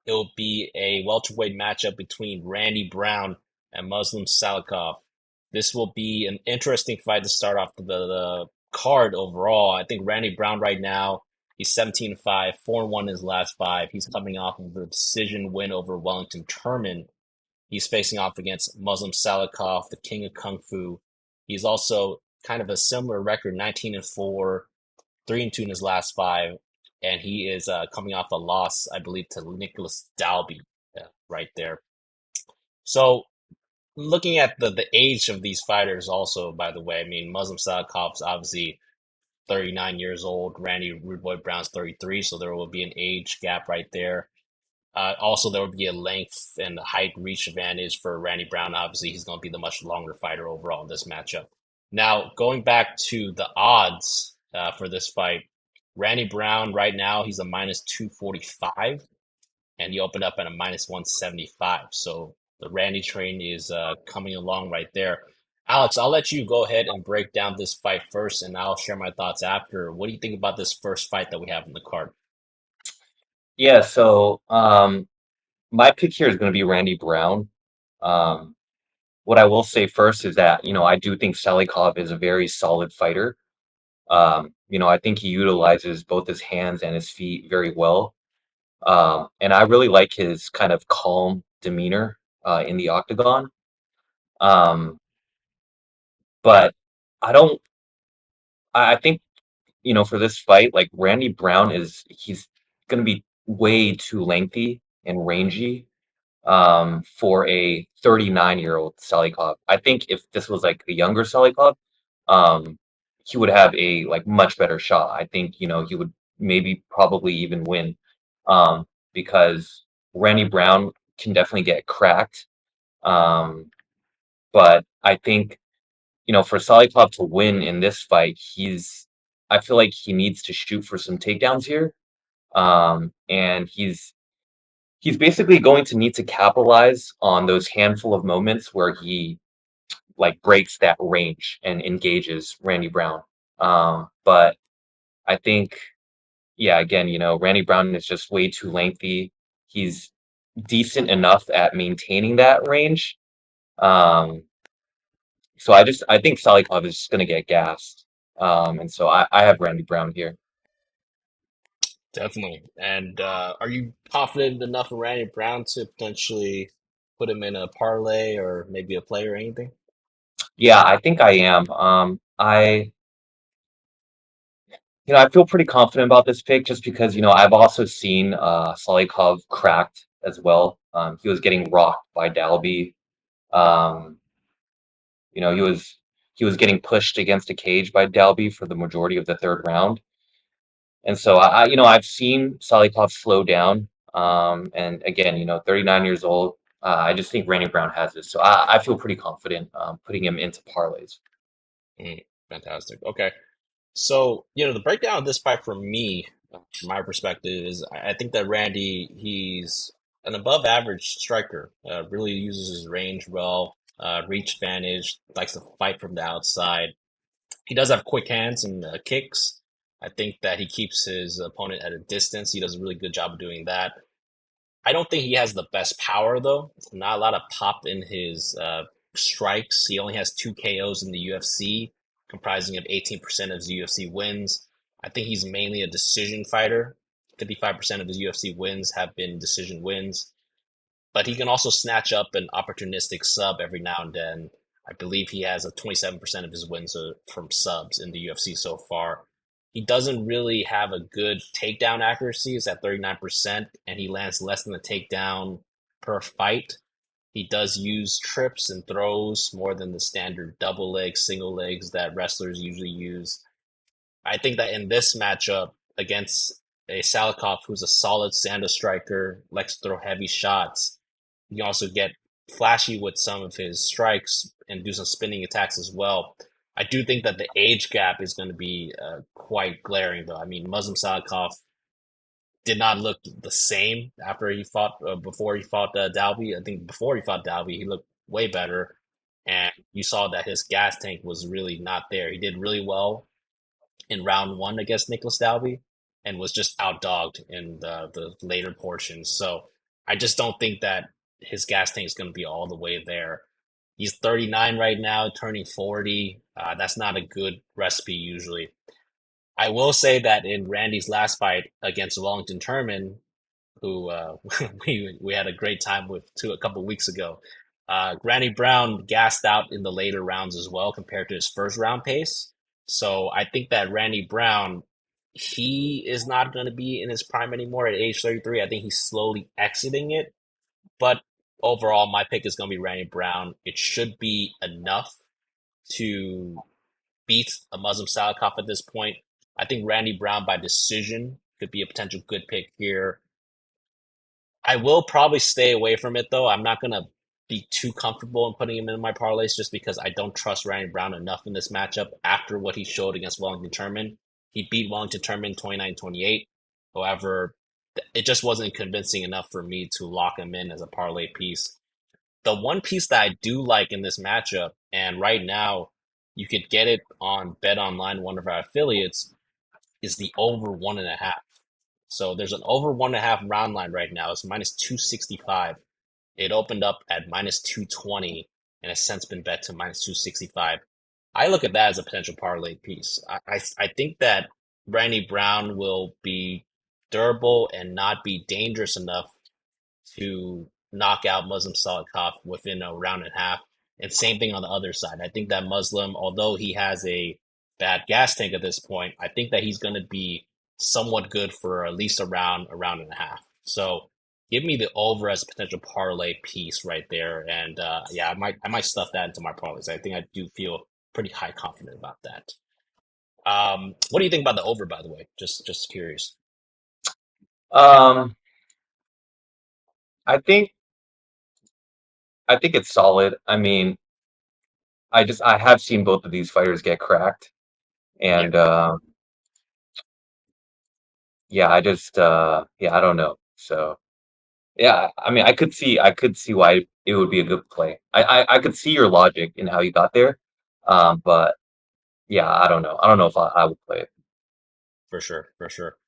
it will be a welterweight matchup between Randy Brown and Muslim Salikhov. This will be an interesting fight to start off the card overall. I think Randy Brown right now, he's 17-5, 4-1 his last five. He's coming off of the decision win over Wellington Turman. He's facing off against Muslim Salikhov, the king of kung fu. He's also kind of a similar record, 19-4, 3-2 in his last five, and he is coming off a loss, I believe, to Nicholas Dalby right there. So looking at the age of these fighters, also by the way, I mean Muslim Salikhov's obviously 39 years old. Randy Rude Boy Brown's 33, so there will be an age gap right there. Also, there will be a length and height reach advantage for Randy Brown. Obviously, he's going to be the much longer fighter overall in this matchup. Now, going back to the odds for this fight, Randy Brown right now, he's a minus 245, and he opened up at a minus 175. So the Randy train is coming along right there. Alex, I'll let you go ahead and break down this fight first, and I'll share my thoughts after. What do you think about this first fight that we have in the card? Yeah, so my pick here is going to be Randy Brown. Um, what I will say first is that, I do think Salikhov is a very solid fighter. I think he utilizes both his hands and his feet very well. And I really like his kind of calm demeanor in the octagon. Um, but I don't, I think, for this fight, like Randy Brown he's going to be way too lengthy and rangy for a 39-year-old Salikhov. I think if this was like a younger Salikhov, um, he would have a like much better shot. I think, he would maybe probably even win because Randy Brown can definitely get cracked. Um, but I think, for Salikhov to win in this fight, I feel like he needs to shoot for some takedowns here. And he's basically going to need to capitalize on those handful of moments where he like breaks that range and engages Randy Brown. But I think, yeah, again, Randy Brown is just way too lengthy. He's decent enough at maintaining that range. Um, so I think Salikov is just going to get gassed. And so I have Randy Brown here. Definitely. And are you confident enough in Randy Brown to potentially put him in a parlay or maybe a play or anything? Yeah, I think I am. I feel pretty confident about this pick just because, I've also seen Salikov cracked as well. He was getting rocked by Dalby. Um, he was getting pushed against a cage by Dalby for the majority of the third round. And so I've seen Salikov slow down. And again, 39 years old. I just think Randy Brown has this. So I feel pretty confident putting him into parlays. Mm, fantastic. Okay. So, the breakdown of this fight for me, from my perspective, is I think that Randy, he's an above average striker, really uses his range well, reach advantage, likes to fight from the outside. He does have quick hands and kicks. I think that he keeps his opponent at a distance. He does a really good job of doing that. I don't think he has the best power though. Not a lot of pop in his strikes. He only has two KOs in the UFC, comprising of 18% of his UFC wins. I think he's mainly a decision fighter. 55% of his UFC wins have been decision wins, but he can also snatch up an opportunistic sub every now and then. I believe he has a 27% of his wins from subs in the UFC so far. He doesn't really have a good takedown accuracy. It's at 39%, and he lands less than a takedown per fight. He does use trips and throws more than the standard double legs, single legs that wrestlers usually use. I think that in this matchup against a Salikov who's a solid Sando striker, likes to throw heavy shots, you can also get flashy with some of his strikes and do some spinning attacks as well. I do think that the age gap is going to be quite glaring, though. I mean, Muslim Salikov did not look the same after he fought before he fought Dalby. I think before he fought Dalby, he looked way better, and you saw that his gas tank was really not there. He did really well in round one against Nicholas Dalby and was just outdogged in the later portions. So I just don't think that his gas tank is going to be all the way there. He's 39 right now, turning 40. That's not a good recipe usually. I will say that in Randy's last fight against Wellington Turman, who we had a great time with too a couple weeks ago. Randy Brown gassed out in the later rounds as well compared to his first round pace. So I think that Randy Brown, he is not going to be in his prime anymore at age 33. I think he's slowly exiting it. But overall, my pick is going to be Randy Brown. It should be enough to beat a Muslim Salikhov at this point. I think Randy Brown by decision could be a potential good pick here. I will probably stay away from it though. I'm not gonna be too comfortable in putting him in my parlays just because I don't trust Randy Brown enough in this matchup after what he showed against Wellington Turman. He beat Wellington Turman 29-28. However, it just wasn't convincing enough for me to lock him in as a parlay piece. The one piece that I do like in this matchup, and right now you could get it on Bet Online, one of our affiliates, is the over 1.5. So there's an over 1.5 round line right now. It's minus 265. It opened up at minus 220 and has since been bet to minus 265. I look at that as a potential parlay piece. I think that Randy Brown will be durable and not be dangerous enough to knock out Muslim Salikhov within a round and a half. And same thing on the other side. I think that Muslim, although he has a bad gas tank at this point, I think that he's going to be somewhat good for at least a round and a half. So give me the over as a potential parlay piece right there. And yeah, I might stuff that into my parlays. I think I do feel pretty high confident about that. What do you think about the over, by the way? Just curious. Um, I think I think it's solid. I mean, I have seen both of these fighters get cracked, Yeah, and yeah, yeah, I don't know. So yeah, I mean, I could see why it would be a good play. I could see your logic in how you got there, but yeah, I don't know. I don't know if I would play it. for sure, for sure.